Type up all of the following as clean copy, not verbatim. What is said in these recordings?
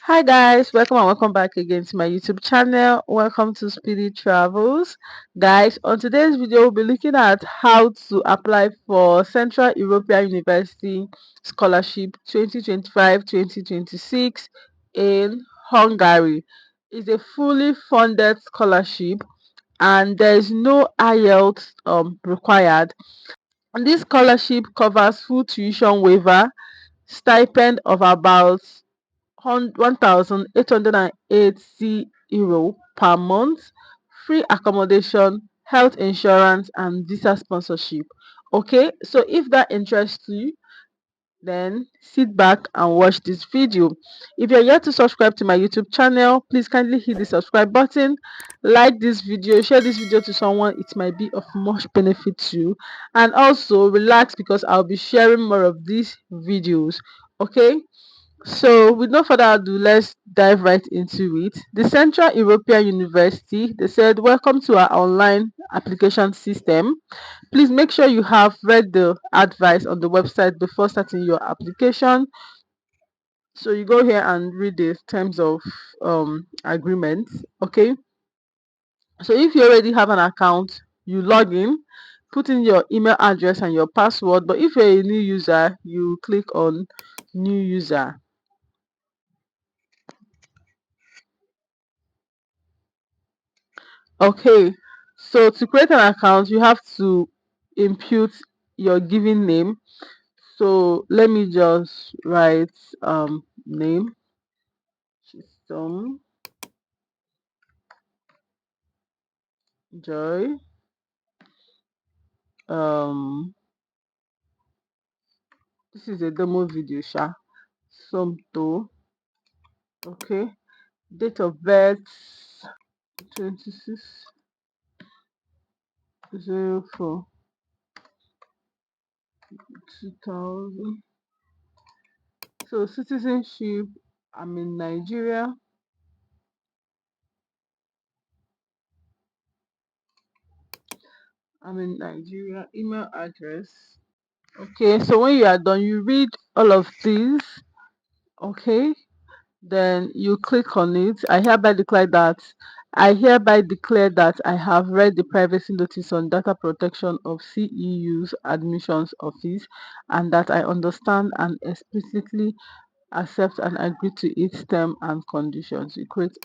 Hi guys, welcome back again to my YouTube channel. Welcome to Speedy Travels. Guys, on today's video we'll be looking at how to apply for Central European University Scholarship 2025-2026 in Hungary. It's a fully funded scholarship and there is no IELTS required. And this scholarship covers full tuition waiver, stipend of about 1,880 euro per month, free accommodation, health insurance, and visa sponsorship. Okay, so if that interests you, then sit back and watch this video. If you're yet to subscribe to my YouTube channel, please kindly hit the subscribe button, like this video, share this video to someone it might be of much benefit to, and also relax because I'll be sharing more of these videos. Okay, so with no further ado, let's dive right into it. The Central European University, they said, welcome to our online application system. Please make sure you have read the advice on the website before starting your application. So you go here and read the terms of agreement. Okay. So if you already have an account, you log in, put in your email address and your password. But if you're a new user, you click on new user. Okay, so to create an account, you have to input your given name. So let me just write name Chisom Joy. This is a demo video, Sha. Somto. Okay. Date of birth 26/04/2000. So citizenship, I'm in Nigeria. Email address. Okay, so when you are done, you read all of these. Okay, then you click on it. I hereby declare that I have read the privacy notice on data protection of CEU's admissions office and that I understand and explicitly accept and agree to its term and conditions. You create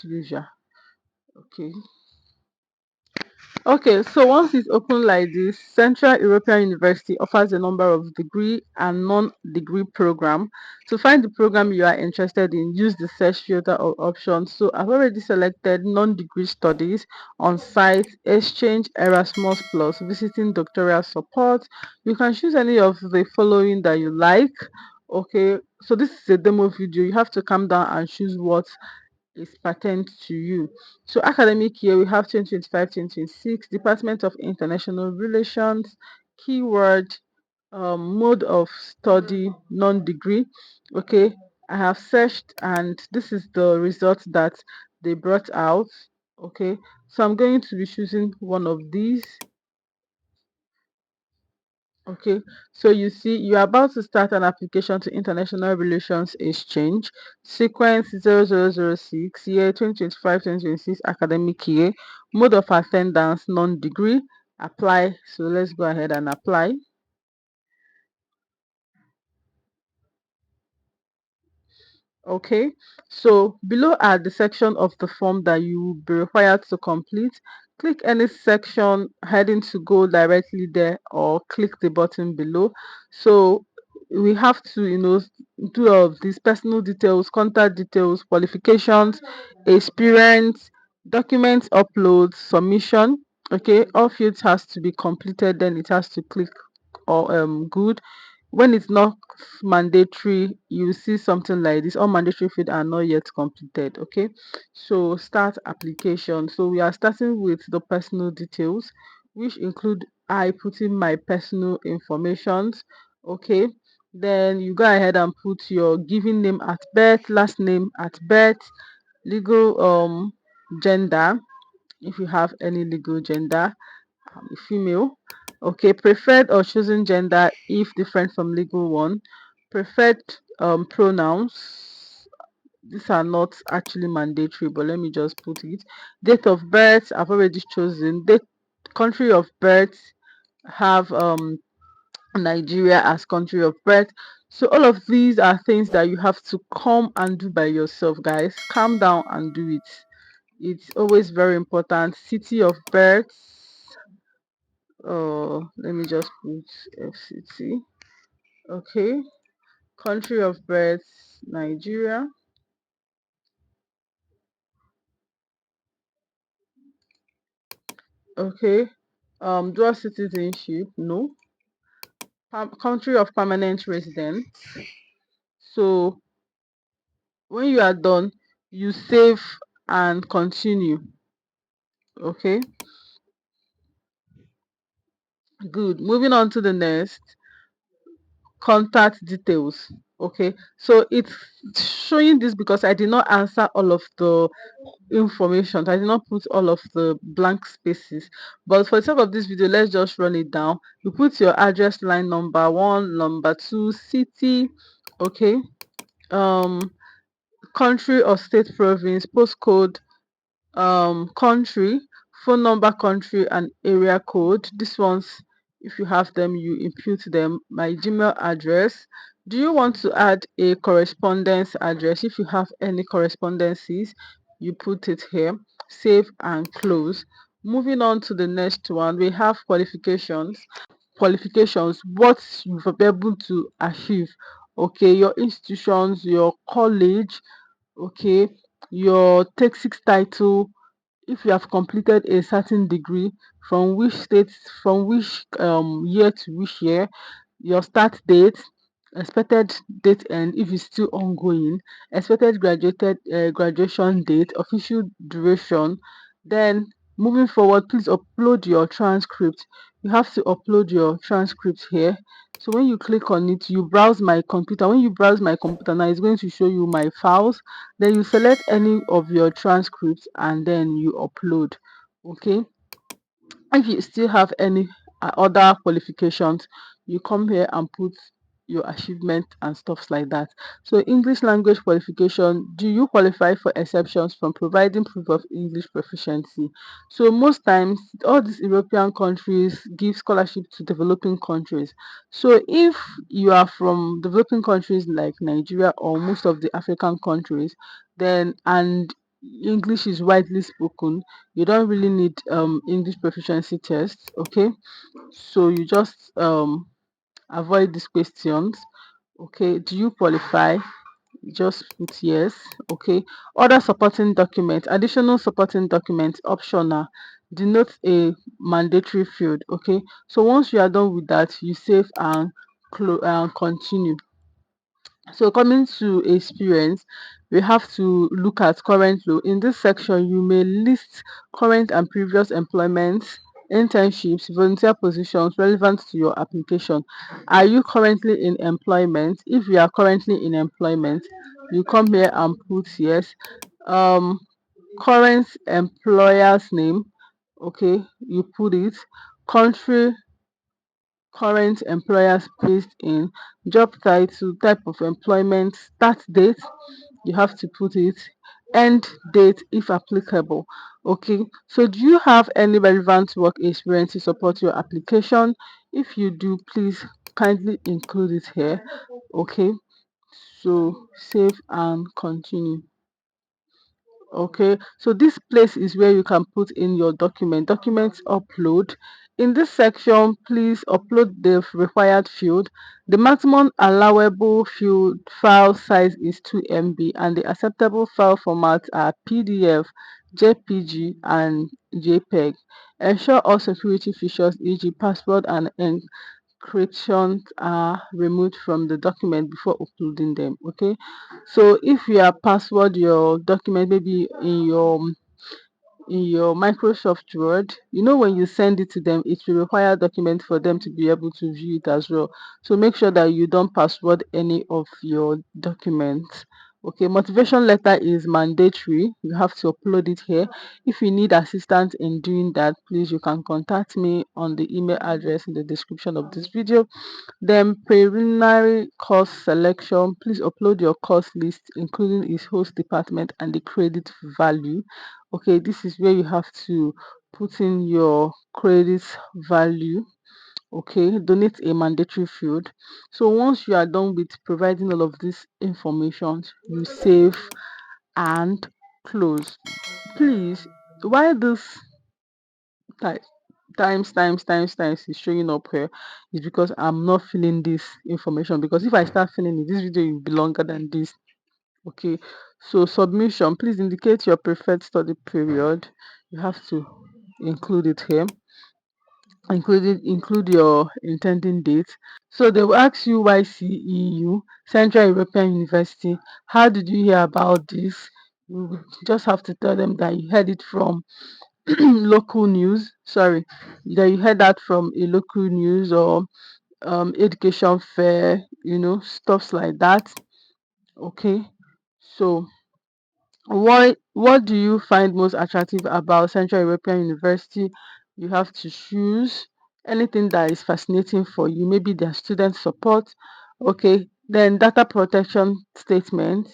user. Okay. Okay, so once it's open like this, Central European University offers a number of degree and non-degree program. To find the program you are interested in, use the search filter or options. So I've already selected non-degree studies on site, exchange, Erasmus plus, visiting doctoral support. You can choose any of the following that you like. Okay, so this is a demo video. You have to calm down and choose what is pertinent to you. So academic year, we have 2025-2026, Department of International Relations, keyword, mode of study, non-degree. Okay, I have searched and this is the result that they brought out. Okay, so I'm going to be choosing one of these. Okay, so you see, you're about to start an application to International Relations Exchange, sequence 0006, year 2025-2026 academic year, mode of attendance, non-degree, apply. So let's go ahead and apply. Okay, so below are the section of the form that you will be required to complete. Click any section heading to go directly there or click the button below. So we have to, do all of these personal details, contact details, qualifications, experience, documents upload, submission. Okay, all fields has to be completed, then it has to click or good. When it's not mandatory, you see something like this: all mandatory fields are not yet completed. Okay, so start application. So we are starting with the personal details, which include I putting my personal informations. Okay, then you go ahead and put your given name at birth, last name at birth, legal gender, if you have any legal gender, female. Okay, preferred or chosen gender if different from legal one, preferred pronouns, these are not actually mandatory, but let me just put it. Date of birth, I've already chosen. Date, country of birth, have Nigeria as country of birth. So all of these are things that you have to come and do by yourself, guys. Calm down and do it. It's always very important. City of birth. Oh, let me just put FCT. Okay. Country of birth, Nigeria. Okay. Dual citizenship, no. Country of permanent residence. So when you are done, you save and continue. Okay. Good. Moving on to the next. Contact details. Okay. So it's showing this because I did not answer all of the information. I did not put all of the blank spaces, but for the sake of this video, let's just run it down. You put your address line, number one, number two, city, okay, um country or state, province, postcode, country, phone number, country and area code. This ones, if you have them, you input them. My Gmail address. Do you want to add a correspondence address? If you have any correspondences, you put it here. Save and close. Moving on to the next one, we have qualifications. Qualifications, what you've been able to achieve. Okay, your institutions, your college, okay, your Tech 6 title, if you have completed a certain degree, from which state, from which year to which year, your start date, expected date end if it's still ongoing, expected graduation date, official duration. Then moving forward, please upload your transcript. You have to upload your transcript here. So when you click on it, you browse my computer. When you browse my computer now, it's going to show you my files. Then you select any of your transcripts and then you upload. Okay, if you still have any other qualifications, you come here and put your achievement and stuffs like that. So English language qualification, do you qualify for exceptions from providing proof of English proficiency? So most times all these European countries give scholarship to developing countries. So if you are from developing countries like Nigeria or most of the African countries, then and English is widely spoken, you don't really need English proficiency tests. Okay, so you just avoid these questions. Okay, do you qualify? Just put yes. Okay, other supporting documents, additional supporting documents, optional, denote a mandatory field. Okay, so once you are done with that, you save and continue. So coming to experience, we have to look at current role. In this section, you may list current and previous employments, internships, volunteer positions relevant to your application. Are you currently in employment? If you are currently in employment, you come here and put yes. Um, Current employer's name, okay, you put it. Country current employers placed in, job title, type of employment, start date, you have to put it, end date if applicable. Okay, so do you have any relevant work experience to support your application? If you do, please kindly include it here. Okay, so save and continue. Okay, so this place is where you can put in your documents upload. In this section, please upload the required field. The maximum allowable field file size is 2 MB and the acceptable file formats are PDF, JPG and JPEG. Ensure all security features, e.g. password and encryption, are removed from the document before uploading them. Okay, so if you are password your document, maybe in your Microsoft Word, you know, when you send it to them, it will require document for them to be able to view it as well. So make sure that you don't password any of your documents. Okay, motivation letter is mandatory. You have to upload it here. If you need assistance in doing that, please you can contact me on the email address in the description of this video. Then preliminary course selection, please upload your course list including its host department and the credit value. Okay, this is where you have to put in your credit value. Okay, donate a mandatory field. So once you are done with providing all of this information, you save and close. Please, why this ti- times is showing up here is because I'm not filling this information, because if I start filling it, this video will be longer than this. Okay, so submission, please indicate your preferred study period. You have to include it here. Include your intending date. So they will ask you why CEU, Central European University. How did you hear about this? You would just have to tell them that you heard it from local news. Sorry, that you heard that from a local news or education fair, stuffs like that. Okay, so what do you find most attractive about Central European University? You have to choose anything that is fascinating for you, maybe their student support. Okay, then data protection statement.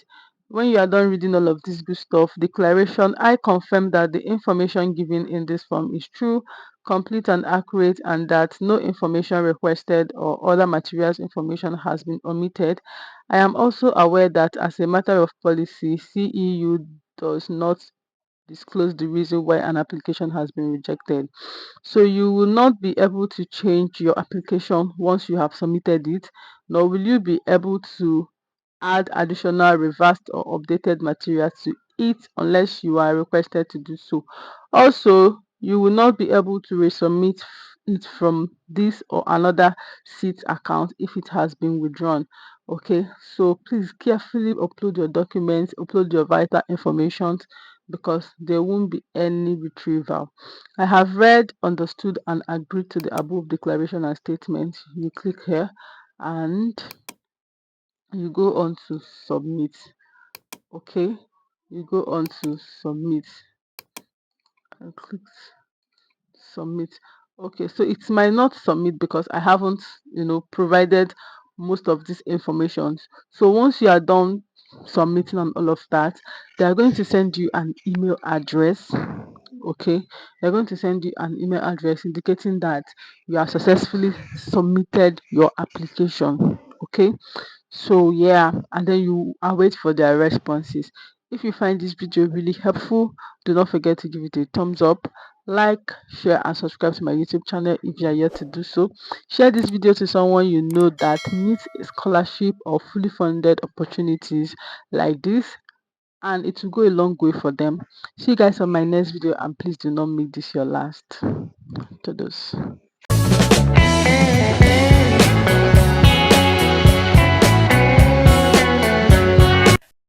When you are done reading all of this good stuff, declaration, I confirm that the information given in this form is true, complete and accurate, and that no information requested or other materials information has been omitted. I am also aware that as a matter of policy, CEU does not disclose the reason why an application has been rejected. So you will not be able to change your application once you have submitted it, nor will you be able to add additional reversed or updated material to it unless you are requested to do so. Also, you will not be able to resubmit it from this or another seat account if it has been withdrawn. Okay, so please carefully upload your documents, upload your vital information, because there won't be any retrieval. I have read, understood, and agreed to the above declaration and statement. You click here and you go on to submit. Okay, you go on to submit and click submit. Okay, so it might not submit because I haven't provided most of this information. So once you are done submitting and all of that, they are going to send you an email address. Okay, they're going to send you an email address indicating that you have successfully submitted your application. Okay, so yeah, and then you await for their responses. If you find this video really helpful, do not forget to give it a thumbs up, like, share, and subscribe to my YouTube channel if you are yet to do so. Share this video to someone you know that needs a scholarship or fully funded opportunities like this, and it will go a long way for them. See you guys on my next video, and please do not make this your last. To those.